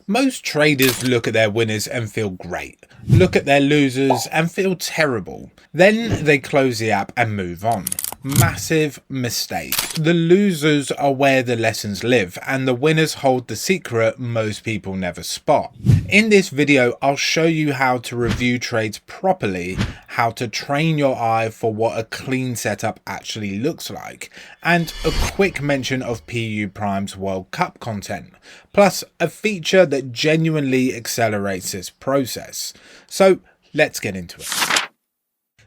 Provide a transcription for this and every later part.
Most traders look at their winners and feel great, look at their losers and feel terrible. Then they close the app and move on. Massive mistake. The losers are where the lessons live, and the winners hold the secret most people never spot. In this video, I'll show you how to review trades properly, how to train your eye for what a clean setup actually looks like, and a quick mention of PU Prime's World Cup content, plus a feature that genuinely accelerates this process. So let's get into it.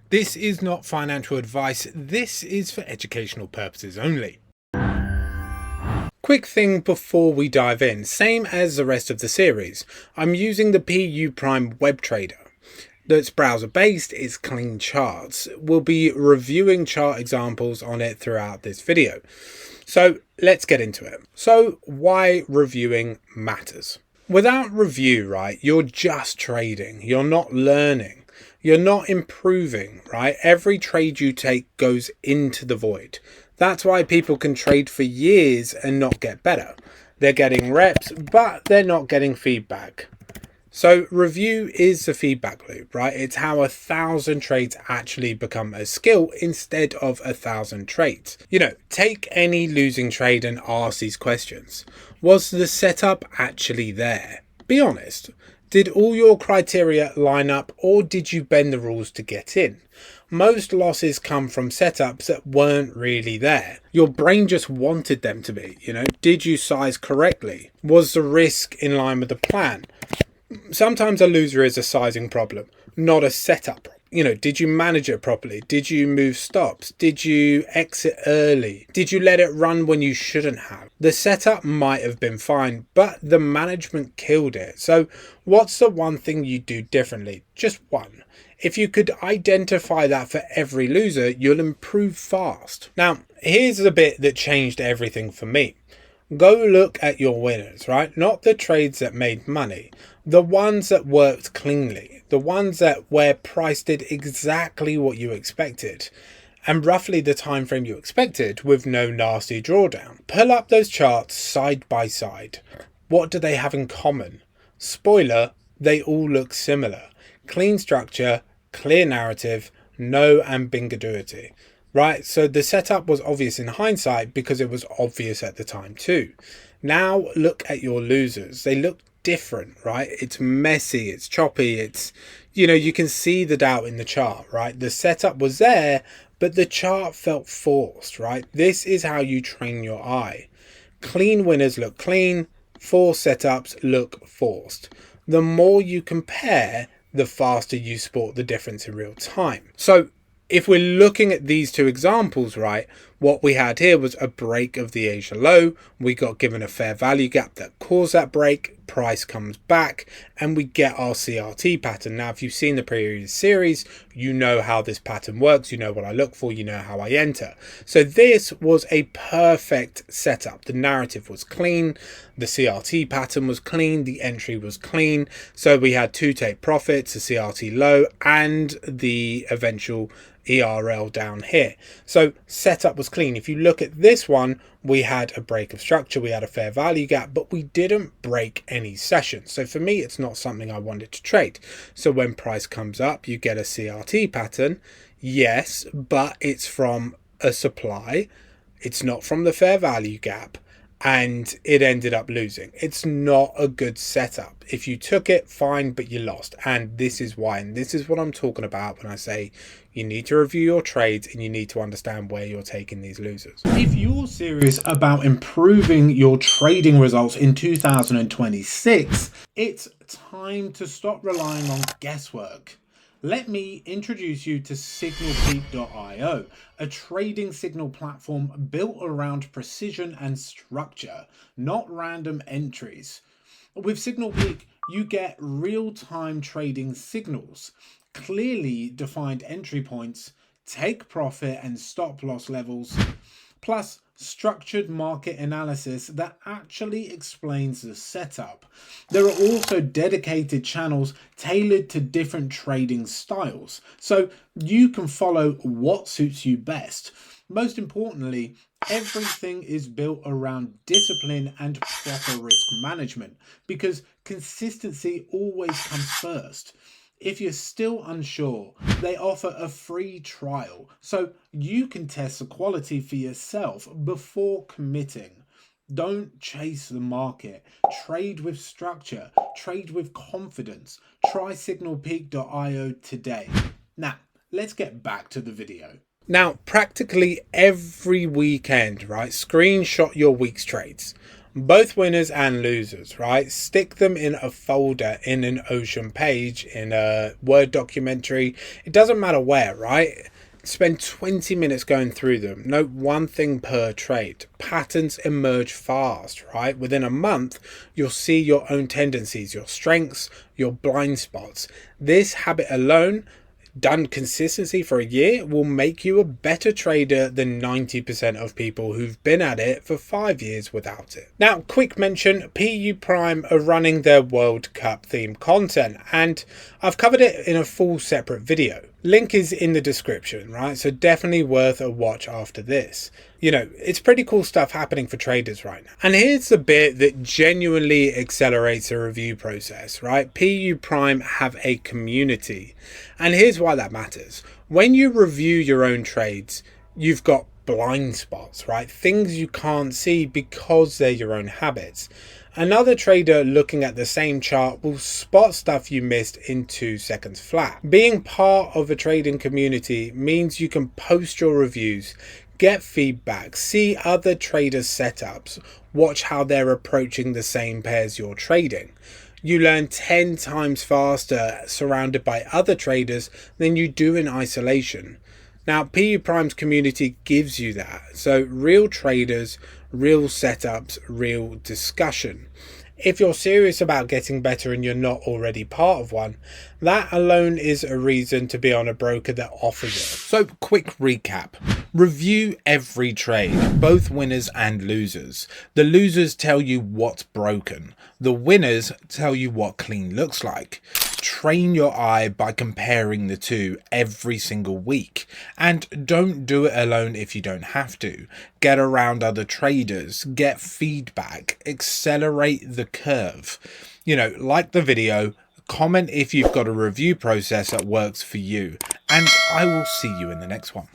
This is not financial advice, this is for educational purposes only. Quick thing before we dive in, same as the rest of the series, I'm using the PU Prime web trader. That's browser based, it's clean charts. We'll be reviewing chart examples on it throughout this video. So let's get into it. So why reviewing matters? Without review, right, you're just trading, you're not learning. You're not improving, right? Every trade you take goes into the void. That's why people can trade for years and not get better. They're getting reps, but they're not getting feedback. So review is the feedback loop, right? It's how 1,000 trades actually become a skill instead of 1,000 trades. You know, take any losing trade and ask these questions. Was the setup actually there? Be honest. Did all your criteria line up, or did you bend the rules to get in? Most losses come from setups that weren't really there. Your brain just wanted them to be, you know. Did you size correctly? Was the risk in line with the plan? Sometimes a loser is a sizing problem, not a setup problem. You know, did you manage it properly? Did you move stops? Did you exit early? Did you let it run when you shouldn't have? The setup might have been fine, but the management killed it. So what's the one thing you do differently? Just one. If you could identify that for every loser, you'll improve fast. Now, here's the bit that changed everything for me. Go look at your winners, right? Not the trades that made money, the ones that worked cleanly, the ones that where price did exactly what you expected and roughly the time frame you expected with no nasty drawdown. Pull up those charts side by side. What do they have in common? Spoiler, they all look similar. Clean structure, clear narrative, no ambiguity. Right, so the setup was obvious in hindsight because it was obvious at the time too. Now look at your losers. They look different, right? It's messy, it's choppy, it's, you know, you can see the doubt in the chart, right? The setup was there, but the chart felt forced, right? This is how you train your eye. Clean winners look clean, forced setups look forced. The more you compare, the faster you spot the difference in real time. So if we're looking at these two examples, right, what we had here was a break of the Asia low. We got given a fair value gap that caused that break. Price comes back and we get our CRT pattern. Now, if you've seen the previous series, you know how this pattern works. You know what I look for. You know how I enter. So this was a perfect setup. The narrative was clean. The CRT pattern was clean. The entry was clean. So we had two take profits, a CRT low and the eventual ERL down here. So setup was clean. If you look at this one, we had a break of structure, we had a fair value gap, but we didn't break any sessions. So for me, it's not something I wanted to trade. So when price comes up, you get a CRT pattern. Yes, but it's from a supply. It's not from the fair value gap. And it ended up losing. It's not a good setup. If you took it, fine, but you lost. And this is why. And this is what I'm talking about when I say you need to review your trades and you need to understand where you're taking these losers. If you're serious about improving your trading results in 2026, it's time to stop relying on guesswork. Let me introduce you to signalpeak.io, a trading signal platform built around precision and structure, not random entries. With SignalPeak, you get real-time trading signals, clearly defined entry points, take profit and stop loss levels, plus structured market analysis that actually explains the setup. There are also dedicated channels tailored to different trading styles, so you can follow what suits you best. Most importantly, everything is built around discipline and proper risk management because consistency always comes first. If you're still unsure, they offer a free trial so you can test the quality for yourself before committing. Don't chase the market. Trade with structure. Trade with confidence. Try signalpeak.io today. Now, let's get back to the video. Now, practically every weekend, right, screenshot your week's trades, both winners and losers, right? Stick them in a folder in an Ocean page, in a Word documentary. It doesn't matter where, right? Spend 20 minutes going through them. Note one thing per trade. Patterns emerge fast, right? Within a month, you'll see your own tendencies, your strengths, your blind spots. This habit alone, done consistency for a year, will make you a better trader than 90% of people who've been at it for 5 years without it. Now, quick mention, PU Prime are running their World Cup themed content, and I've covered it in a full separate video. Link is in the description, right? So definitely worth a watch after this. You know, it's pretty cool stuff happening for traders right now. And here's the bit that genuinely accelerates the review process, right? PU Prime have a community. And here's why that matters. When you review your own trades, you've got blind spots, right? Things you can't see because they're your own habits. Another trader looking at the same chart will spot stuff you missed in 2 seconds flat. Being part of a trading community means you can post your reviews, get feedback, see other traders' setups, watch how they're approaching the same pairs you're trading. You learn 10 times faster surrounded by other traders than you do in isolation. Now, PU Prime's community gives you that. So real traders, real setups, real discussion. If you're serious about getting better and you're not already part of one, that alone is a reason to be on a broker that offers it. So quick recap. Review every trade, both winners and losers. The losers tell you what's broken. The winners tell you what clean looks like. Train your eye by comparing the two every single week. And don't do it alone if you don't have to. Get around other traders, get feedback, accelerate the curve. You know, like the video, comment if you've got a review process that works for you. And I will see you in the next one.